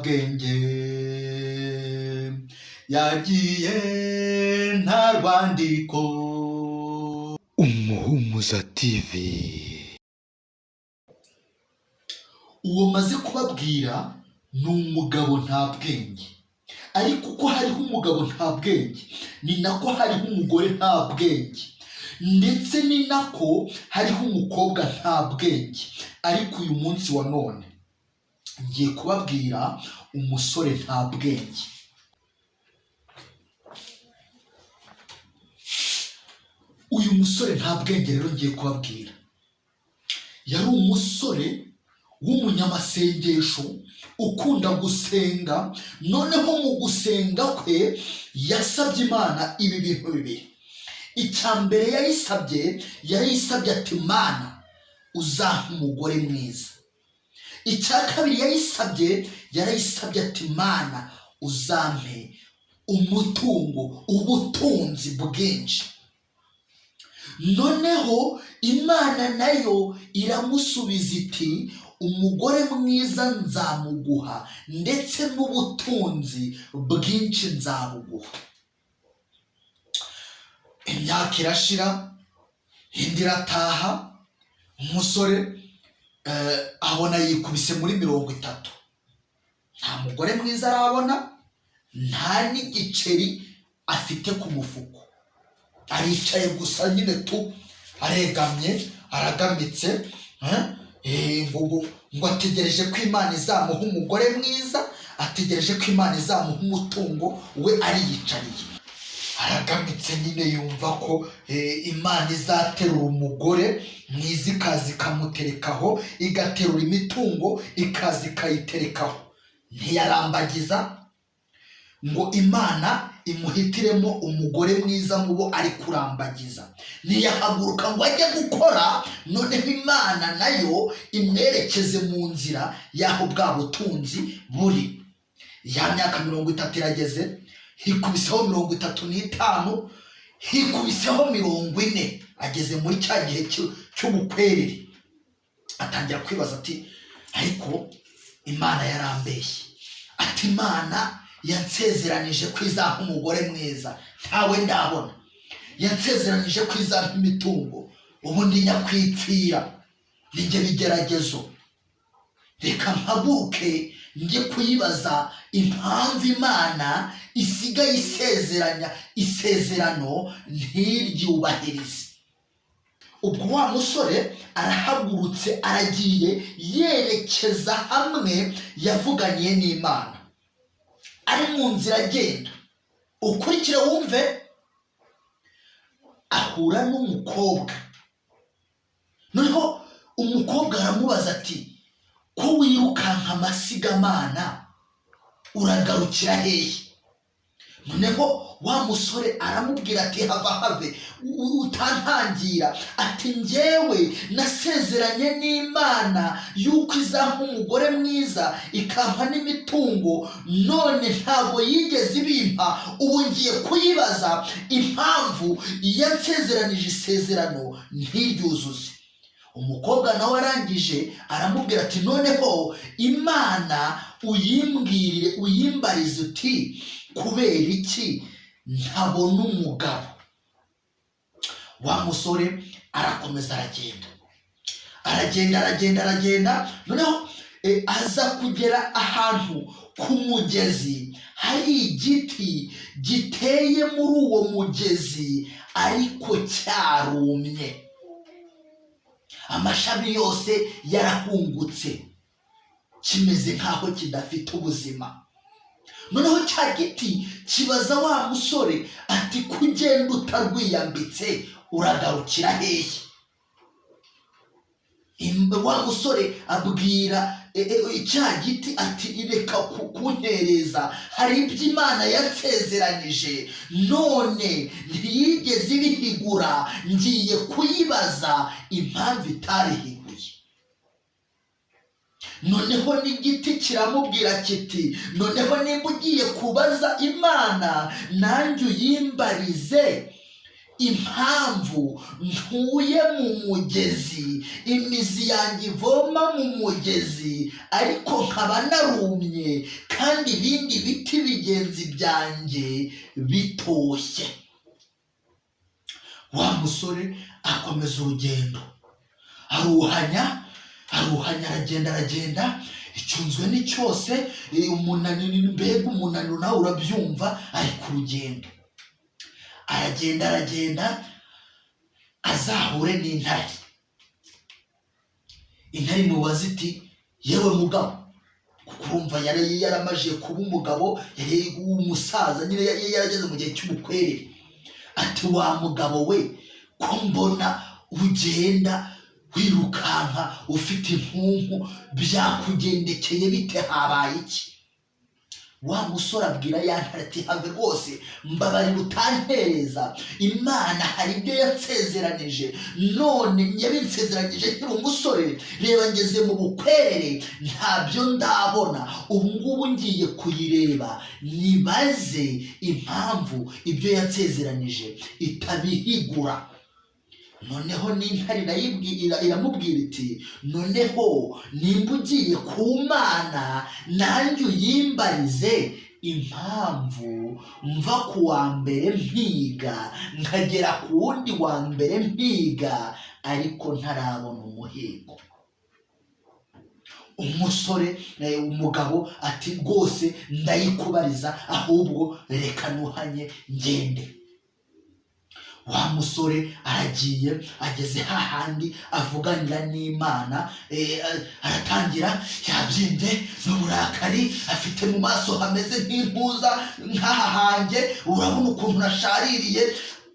bwenge yagiye nta rwandiko. Umuhumuza TV. Uwo maze kubabwira ni umugabo nta bwenge, ariko uko hariho umugabo nta bwenge ni nako hariho umugore nta bwenge, ndetse ni nako hariho umukobwa nta bwenge. Ariko uyu munsi wa none ngiye kubabwira umusore nta bwenge. Uyu musore nta bwenge rero ngiye kubabwira, yari umusore w'umunyamasengesho ukunda gusenga. Noneho mu gusenga kwe yasabye Imana ibi bintu bibiri. Icya mbere yayisabye ati Mana uzampe umugore mwiza. Icya kabiri yarayisabye ati Mana uzampe umutungo, ubutunzi bwinshi. Noneho Imana nayo iramusubiza iti umugore mwiza nzamuguha ndetse n'ubutunzi bwinshi nzabuguha. Imyaka irashira, indi irataha, umusore abona yikubise muri 30. Nta mugore mwiza arabona, nta n'igiceri afite ku mufuko. Aricaye gusa nyine tu, aregamye, aragamitse, ngo ategereje ko Imana izamuha umugore mwiza, ategereje ko Imana izamuha umutungo, we ariyicariye. Aragamitse nyine yumva ko Imana izaterura umugore mwiza ikaza ikamuterekaho, igaterura imitungo ikaza ikayiterekaho. Ntiyarambagiza ngo Imana imuhitiremo umugore mwiza mubo ari kurambagiza. Ntiyahaguruka ngo ajye gukora, noneho Imana nayo imwerekeze mu nzira y'aho bwa butunzi buri. Ya myaka 30 irageze, hikubiseho 35, hikubiseho 40, ageze muri cya gihe cy'ubukwerere. Atangira kwibaza ati ariko Imana yarambeshye. Ati Imana yansezeranije ko izampa umugore mwiza, ntawe ndabona. Yansezeranije ko izampa imitungo, ubu ndi nyakwipfira, ninjye bigeragezo. Reka mpaguruke njye kuyibaza impamvu Imana isigaye isezeranya isezerano ntiryubahirize. Ubwo wa musore arahagurutse, aragiye yerekeza hamwe yavuganiye n'Imana. Ari mu nzira agenda, ukurikire wumve, ahura n'umukobwa. Noneho umukobwa aramubaza ati ko wirukanka amasigamana uragarukira hehe? Noneho wa musore aramubwira ati have utantangira. Ati njyewe nasezeranye n'Imana yuko izampa umugore mwiza ikampa n'imitungo, none ntabwo yigeze ibimpa. Ubu ngiye kuyibaza impamvu yansezeranije isezerano ntiryuzuze. Umukobwa nawe arangije aramubwira ati noneho Imana uyimbarize uti kubera iki ntabona umugabo? Wa musore arakomeza aragenda. Noneho aza kugera ahantu ku mugezi, hari igiti giteye muri uwo mugezi ariko cyarumye, amashami yose yarahungutse, kimeze nkaho kidafite ubuzima. Noneho cya giti kibaza wa musore ati kugenda utarwiyambitse uragarukira hehe? Wa musore abwira cya giti ati reka kuntereza, hari ibyo Imana yansezeranije none ntiyigeze ibihigura, ngiye kuyibaza impamvu itarihiguye. Noneho n'igiti kiramubwira kiti noneho nimba ugiye kubaza Imana nanjye uyimbarize impamvu ntuye mu mugezi, imizi yanjye ivoma mu mugezi, ariko nkaba narumye kandi ibindi biti bigenzi byanjye bitoshye. Wa musore akomeza urugendo, aruhanya aragenda, icyunzwe ni cyose, mbega umunaniro nawe urabyumva, ari ku rugendo. Aragenda azahure n'intare. Intare imubaza iti yewe mugabo, kuko urumva yari yaramaze kuba umugabo, yari umusaza nyine, yarageze mu gihe cy'ubukwerere. Ati wa mugabo we, ko mbona ugenda wirukanka ufite impunku, byakugendekeye bite, habaye iki? Wa musore abwira ya ntare ati have rwose mbabarira utantereza, Imana hari ibyo yansezeranije, none yabinsezeranyije nkiri umusore, reba ngeze mu bukwerere ntabyo ndabona, ubu ngubu ngiye kuyireba nibaze impamvu ibyo yansezeranije itabihigura. Noneho n'intare iramubwira iti noneho nimba ugiye ku Mana nanjye uyimbarize impamvu mva ku wa mbere mpiga nkagera ku wundi wa mbere mpiga ariko ntarabona umuhigo. Umugabo ati rwose ndayikubariza, ahubwo reka nuhanye ngende. Wa musore aragiye, ageze hahandi avuganira n'Imana, aratangira yabyimbye n'uburakari, afite mu maso hameze nk'impuza nk'aha hanjye, urabona ukuntu nashaririye.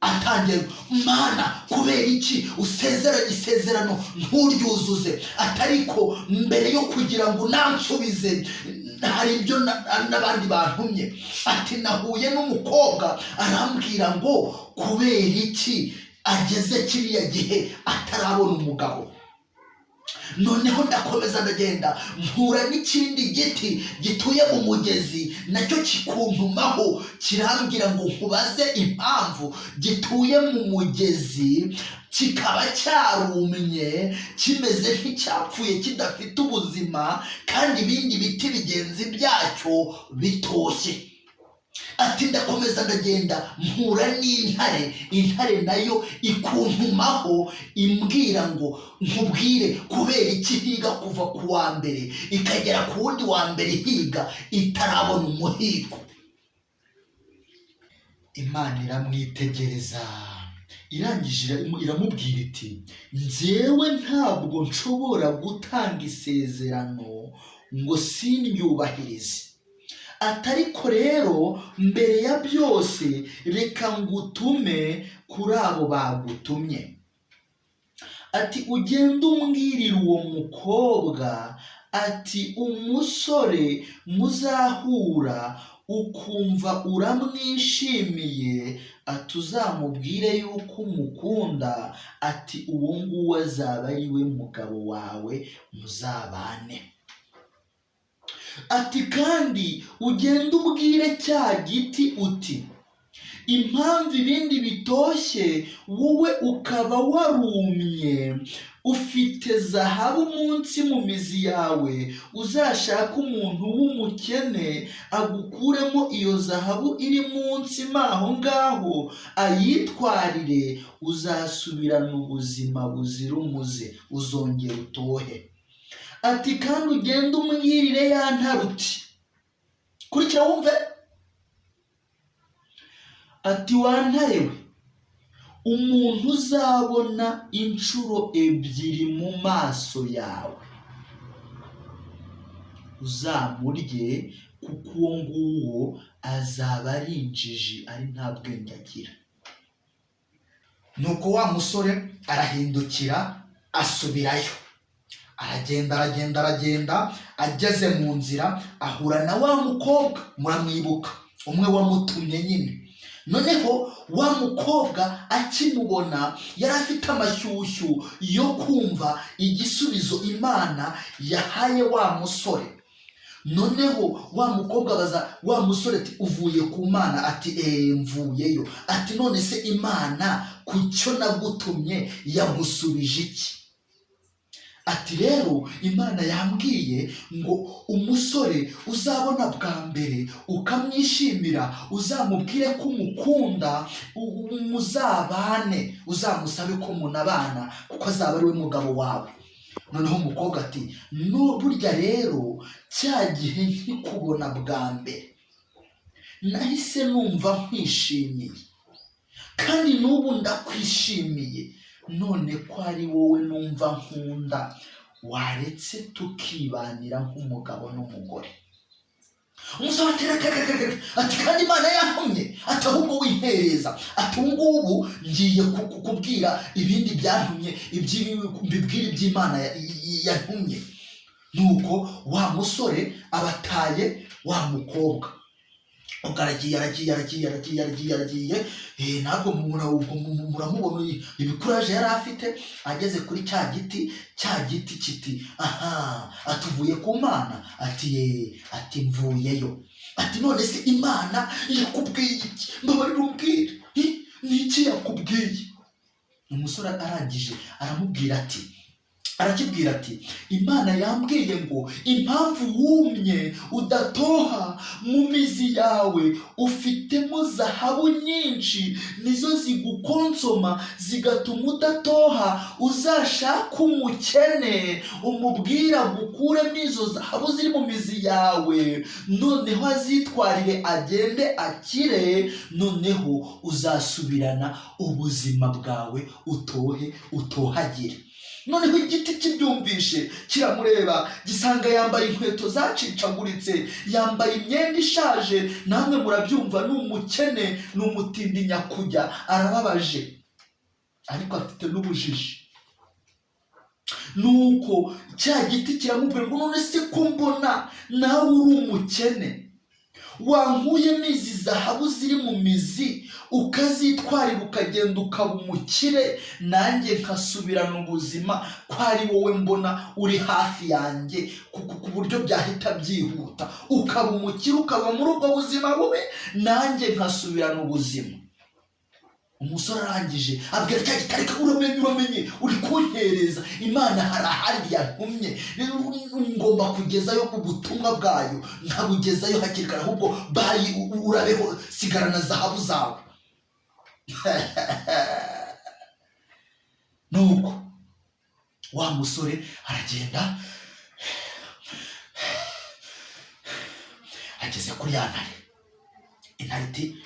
Atangiye, Mana kubera iki usezeranye isezerano nturyuzuze? Atariko mbere yo kugira ngo nansubize hari ibyo n'abandi bantumye. Ati nahuye n'umukobwa arambwira ngo kubera iki ageze kiriya gihe atarabona umugabo. Noneho ndakomeza ndagenda mpura n'ikindi giti gituye mu mugezi, nacyo kikuntumaho kirambwira ngo nkubaze impamvu gituye mu mugezi, kikaba cyarumye kimeze nk'icyapfuye kidafite ubuzima, kandi ibindi biti bigenzi byacyo bitoshye. Ati ndakomeza ndagenda mpura n'intare, intare nayo ikuntumaho imbwira ngo nkubwire kubera iki higa kuva ku wa mbere ikagera ku wundi wa mbere higa itarabona umuhigo. Imana iramwitegereza, irangije iramubwira iti njyewe ntabwo nshobora gutanga isezerano ngo simbyubahirize. Atariko rero mbere ya byose reka ngutume kuri abo bagutumye. Ati ugende umbwirire uwo mukobwa ati umusore muzahura ukumva uramwishimiye, ati uzamubwire yuko umukunda, ati uwo nguwo azaba ari we mugabo wawe muzabane. Ati kandi ugende ubwire cya giti uti impamvu ibindi bitoshye wowe ukaba warumye, ufite zahabu munsi mu mizi yawe, uzashaka umuntu w'umukene agukuremo iyo zahabu iri munsi aho ngaho ayitwarire, uzasubirana ubuzima buzira umuze, uzongera utohe. Ati kandi ugende umbwirire ya ntare uti kurikira wumve. Ati wa ntare we, umuntu uzabona inshuro ebyiri mu maso yawe uzamurye, kuko uwo nguwo azaba ari injiji, ari nta bwenge agira. Nuko wa musore arahindukira asubirayo, aragenda ageze mu nzira ahura na wa mukobwa, muramwibuka, umwe wamutumye nyine. Noneho wa mukobwa akimubona yari afite amashyushyu yo kumva igisubizo Imana yahaye wa musore. noneho wa mukobwa abaza wa musore ati uvuye ku Mana? Ati mvuyeyo. Ati none se Imana ku cyo nagutumye yagusubije iki? Ati rero Imana yambwiye ngo umusore uzabona bwa mbere ukamwishimira, uzamubwire ko umukunda, muzabane, uzamusabe ko munabana kuko azaba ari we mugabo wawe. Noneho umukobwa ati burya rero cya gihe nkikubona bwa mbere nahise numva nkwishimiye, kandi n'ubu ndakwishimiye, none ko ari wowe numva nkunda, waretse tukibanira nk'umugabo n'umugore. Umusore ati kandi Imana yantumye, ati ahubwo wintereza, ati ubu ngubu ngiye kukubwira ibindi byantumye, mbibwira iby'Imana yantumye. Nuko wa musore abataye wa mukobwa, ubwo aragiye ntabwo muramubona ibikuraje yari afite. Ageze kuri cya giti kiti atuvuye ku Mana? Ati mvuyeyo. Ati none se Imana yakubwiye iki? Mbabarira umbwire, ni iki yakubwiye? Umusore arangije arakibwira ati Imana yambwiye ngo impamvu wumye udatoha mu mizi yawe, ufitemo zahabu nyinshi, nizo zigukonsoma zigatuma udatoha. Uzashaka umukene umubwira gukuremo izo zahabu ziri mu mizi yawe, noneho azitwarire agende akire, noneho uzasubirana ubuzima bwawe utohagire. Noneho igiti kibyumvishe kiramureba, gisanga yambaye inkweto zacicaguritse, yambaye imyenda ishaje. Namwe murabyumva, ni umukene, ni umutindi nyakujya, arababaje ariko afite n'ubujiji. Nuko cya giti kiramubwira ngo none se ko mbona nawe uri umukene, wankuyemo izi zahabu ziri mu mizi ukazitwarira ukagenda ukaba umukire, nanjye nkasubirana ubuzima, ko ari wowe mbona uri hafi yanjye ku buryo byahita byihuta, ukaba umukire, ukaba muri ubwo buzima bubi, nanjye nkasubirana ubuzima. Umusore arangije abwira cya giti ariko uramenye uri kuntereza, Imana hari ahandi yantumye, ngomba kugezayo ubutumwa bwayo, nkabugezayo hakiri kare, ahubwo bayi urabeho, sigarana zahabu zawe. Nuko wa musore aragenda, ageze kuri ya ntare. Intare iti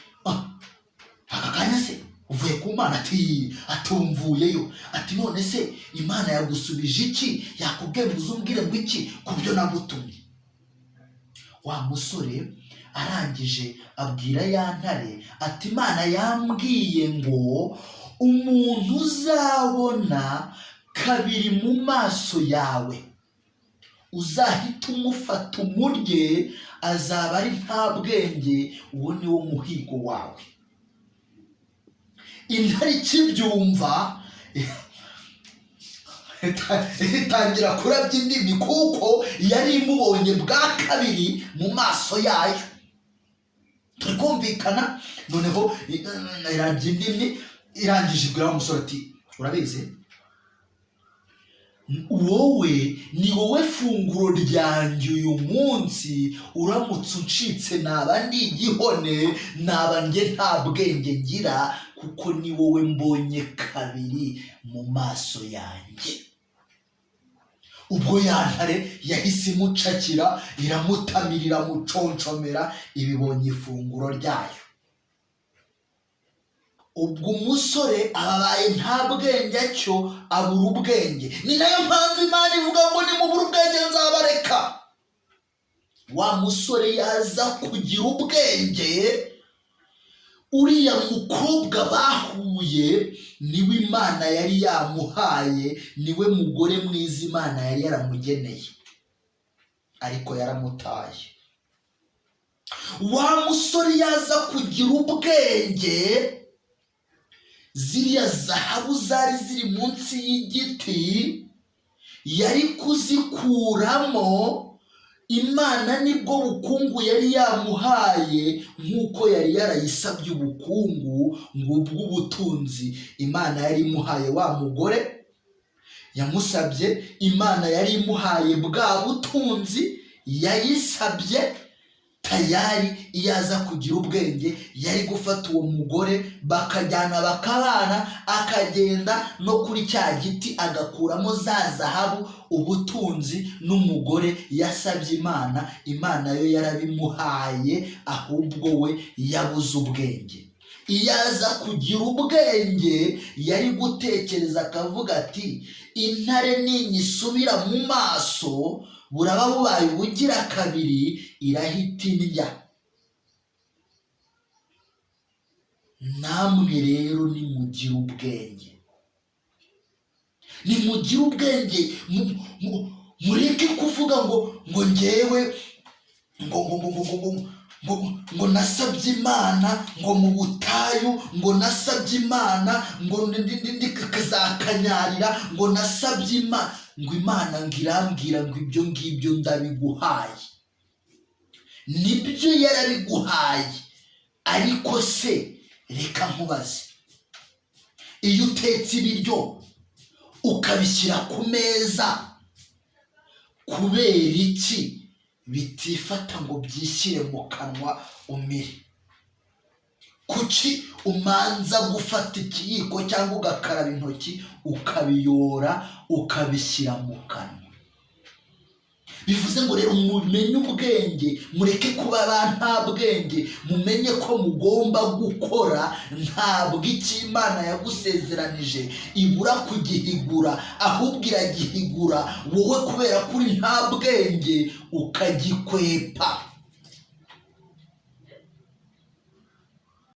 aka kanya se uvuye ku Mana? Ati atumvuyeyo. Ati none se Imana yagusubije iki? yakubwiye ngo uzumbwire ngo iki ku byo nagutumye? Wa musore arangije abwira ya ntare ati Imana yambwiye ngo umuntu uzabona kabiri mu maso yawe uzahita umufata umurye, azaba ari nta bwenge, uwo ni wo muhigo wawe. Intare ikibyumva itangira kurabya indimi, kuko yari imubonye bwa kabiri mu maso yayo. Turi kumvikana? Noneho irabya indimi, irangije ibwira umusore ati urabizi, ni wowe funguro ryanjye uyu munsi, uramutse uncitse naba ndi igihone, naba njye nta bwenge ngira, kuko ni wowe mbonye kabiri mu maso yanjye. Ubwo ya ntare yahise imucakira, iramutamira, iramuconshomera, ibibonye ifunguro ryayo. Ubwo umusore abaye nta bwenge acyo, abura ubwenge. Ni nayo mpamvu Imana ivuga ngo nimubura ubwenge nzabareka. Wa musore yaza kugira ubwenge, uriya mukobwa bahuye niwe Imana yari yamuhaye, niwe mugore mwiza Imana yari yaramugeneye, ariko yaramutaye. Wa musore yaza kugira ubwenge, ziriya zahabu zari ziri munsi y'igiti yari kuzikuramo, Imana nibwo bukungu yari yamuhaye, nk'uko yari yarayisabye ubukungu ngubw'ubutunzi. Imana yari imuhaye wa mugore yamusabye, Imana yari imuhaye bwa butunzi yayisabye. Tayari iyo aza kugira ubwenge yari gufata uwo mugore bakajyana bakabana, akagenda no kuri cya giti agakuramo za zahabu, ubutunzi n'umugore yasabye Imana. Imana yo yarabimuhaye, ahubwo we yabuze ubwenge. Iyo aza kugira ubwenge yari gutekereza akavuga ati intare ninyisubira mu maso buraba bubaye ubugira kabiri, irahita indya. Namwe rero nimugire ubwenge, nimugire ubwenge, mureke kuvuga ngo ngewe ngo nasabye Imana, ngo mu butayu, ngo nasabye Imana, ngo ndikazakanyarira, ngo nasabye Imana, ngo Imana ngo irambwira ngo ibyo ngibyo ndabiguhaye. Nibyo yarabiguhaye, ariko se reka nkubaze, iyo utetse ibiryo ukabishyira ku meza, kubera iki bitifata ngo byishyire mu kanwa umire? Kuki umanza gufata ikiyiko cyangwa ugakaraba intoki ukabiyora ukabishyira mu kanwa? Bivuze ngo rero mumenye ubwenge, mureke kuba nta bwenge, mumenye ko mugomba gukora. Ntabwo icyo Imana yagusezeranije ibura kugihigura, ahubwo iragihigura, wowe kubera kuri nta bwenge ukagikwepa.